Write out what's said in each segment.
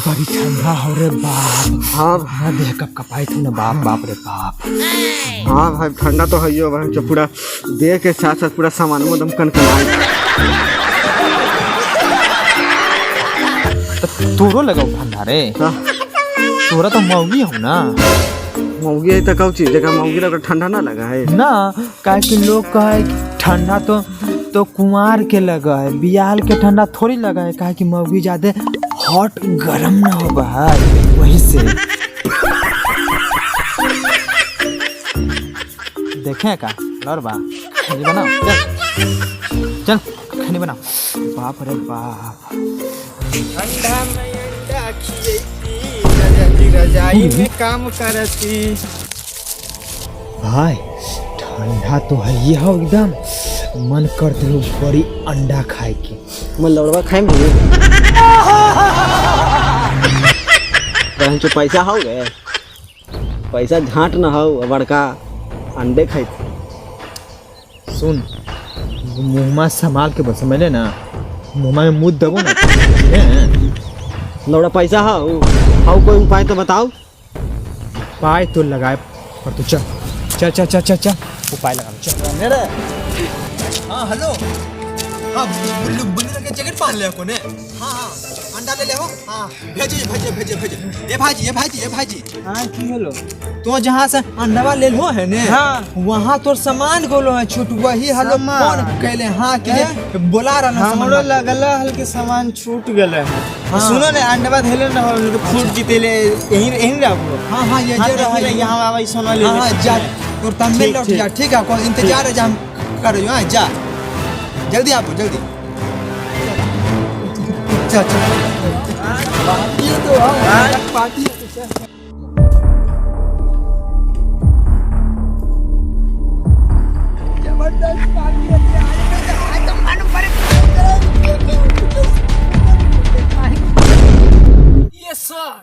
बड़ी ठंडा हो रे बाप। हाँ हाँ देह कब कपाई थी ना बाप, बाप रे बाप। हाँ भाई ठंडा तो है ही भाई, जो पूरा देह के साथ साथ पूरा सामान में दम कनकनाई। तोरो लगा ठंडा रे? तोरा तो मौगी हो ना। मौगी है तो कौन चीज जगह मौगी लगा ठंडा ना लगा है ना, काहे कि लोग कहे ठंडा तो कुंवार के लगा है, बियाल के ठंडा थोड़ी लगा है। काहे कि मौगी ज्यादा हॉट गरम ना हो भाई, वही से। देखें का लड़बा खानी बनाओ, चल खानी बनाओ। बाप रे बाप, ठंडा में अंडा खिएती, रजाई में काम करती। भाई ठंडा तो है ये हो एकदम, मन करते हो बड़ी अंडा खाए के। मैं लड़वा खाए भी जो पैसा हो गए, पैसा झांट न हो बड़का अंडे खाए। सुन मुँह संभाल के बस, समझले ना, मुँह में मुँह दबो ना। लौड़ा पैसा हो कोई उपाय तो बताओ। पाए तो लगाए पर तू चल चल चल चल चल चल, उपाय लगा चल। मेरे हाँ हेलो, हाँ बुल्लू बुल्लू के जैकेट पहन ले कोने। हाँ हाँ अंडा ले ले हो। हाँ भेजिए भेजिए भेजिए भेजिए। ये भाजी ये भाजी ये भाजी। हाँ की हेलो, तो जहाँ से अंडा ले लो है ने, हाँ वहाँ तो सामान गोलो है छूट, वही हेलो फोन कैले। हाँ के बोला रहा ना हमरो लगल हल्के सामान छूट गेले। हाँ। सुनो ने अंडा धेले न हो फूट जीतेले यही यही रहो। हाँ हाँ ये जे रहा है यहाँ आवे सोना ले। हाँ जा और तमिल लौट जा, ठीक है। कोई इंतजार है, जा हम कर रही हूँ। हाँ जा जल्दी आप जल्दी। चल चल ये तो पार्टी जबरदस्त पार्टी है। ये सर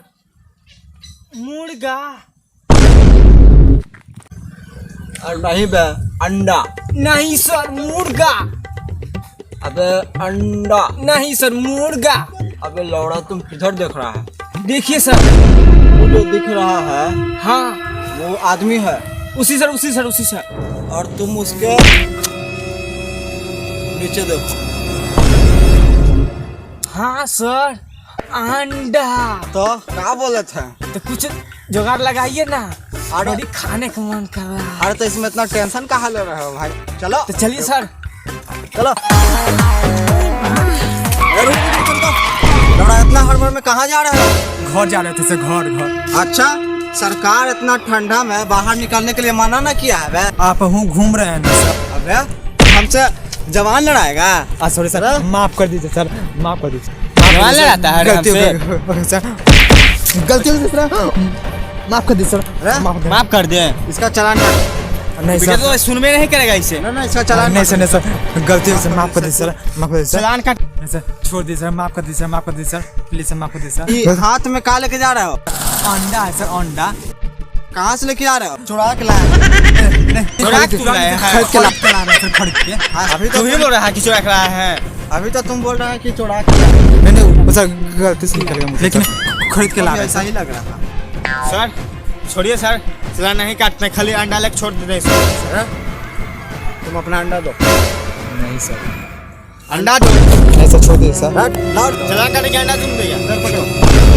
मुर्गा नहीं बे अंडा। नहीं सर मुर्गा। अबे अंडा नहीं सर मुर्गा। अबे लौड़ा तुम किधर देख रहा है? देखिए सर, वो जो दिख रहा है हाँ वो आदमी है, उसी सर उसी सर उसी सर। और तुम उसके नीचे देखो। हाँ सर अंडा। तो क्या बोले थे? तो कुछ जुगाड़ लगाइए ना, अरे बड़ी खाने का मन कर रहा है। अरे तो इसमें इतना टेंशन कहाँ ले रहे हो भाई? चलो तो चलिए सर। चलो। लौड़ा इतना हड़बड़ में कहाँ जा रहे हो? घर जा रहे थे सर, घर घर। अच्छा सरकार इतना ठंडा में बाहर निकलने के लिए मना ना किया है बे? आप हूँ घूम रहे हैं ना सर। अबे हमसे जवान लड़ाएगा? सॉरी सर, माफ कर दीजिए सर, माफ कर दीजिए। जवान लड़ाता है गलती हो गई सर, गलती हो गई सर, माफ कर दीजिए सर। माफ कर दे। इसका चालान काट। नहीं सर, तो सुनबे नहीं करेगा इसे। ना इसका चालान नहीं सर, नहीं सर, गलती हो गई सर, माफ कर दीजिए सर, माफ कर दीजिए सर। चालान काट। नहीं सर, छोड़ दीजिए सर, माफ कर दीजिए सर, माफ कर दीजिए सर, प्लीज सर, माफ कर दीजिए ये सर। हाथ में कहाँ लेके जा रहे हो? अंडा है सर, अंडा। कहाँ से लेके आ रहे हो? चुरा के लाए? चुरा के लाए हैं। खरीद के ला रहे हैं सर, खरीद के। अभी तो तू ही बोल रहा है कि चुरा के लाया है। अभी तो तुम बोल रहे हैं कि चुरा के। नहीं सर, गलती से निकल गया मुझसे, लेकिन खरीद के ला रहे हैं ऐसा सर। ही लग रहा था। सर छोड़िए सर, चालान नहीं काटते, खाली अंडा लेके छोड़ देते सर। तुम अपना अंडा दो। नहीं सर, अंडा दो। नहीं सर, छोड़ दीजिए सर। चालान काटे के अंडा तुम देगा।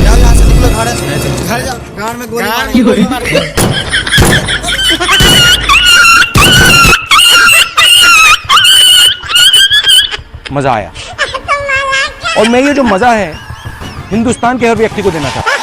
जाओ यहाँ से निकलो, घर से। घर जाओ। कार में गोली कार मारेंगे। की गोली मार के। मजा आया, और मैं ये जो मजा है हिंदुस्तान के हर व्यक्ति को देना चाहता हूँ।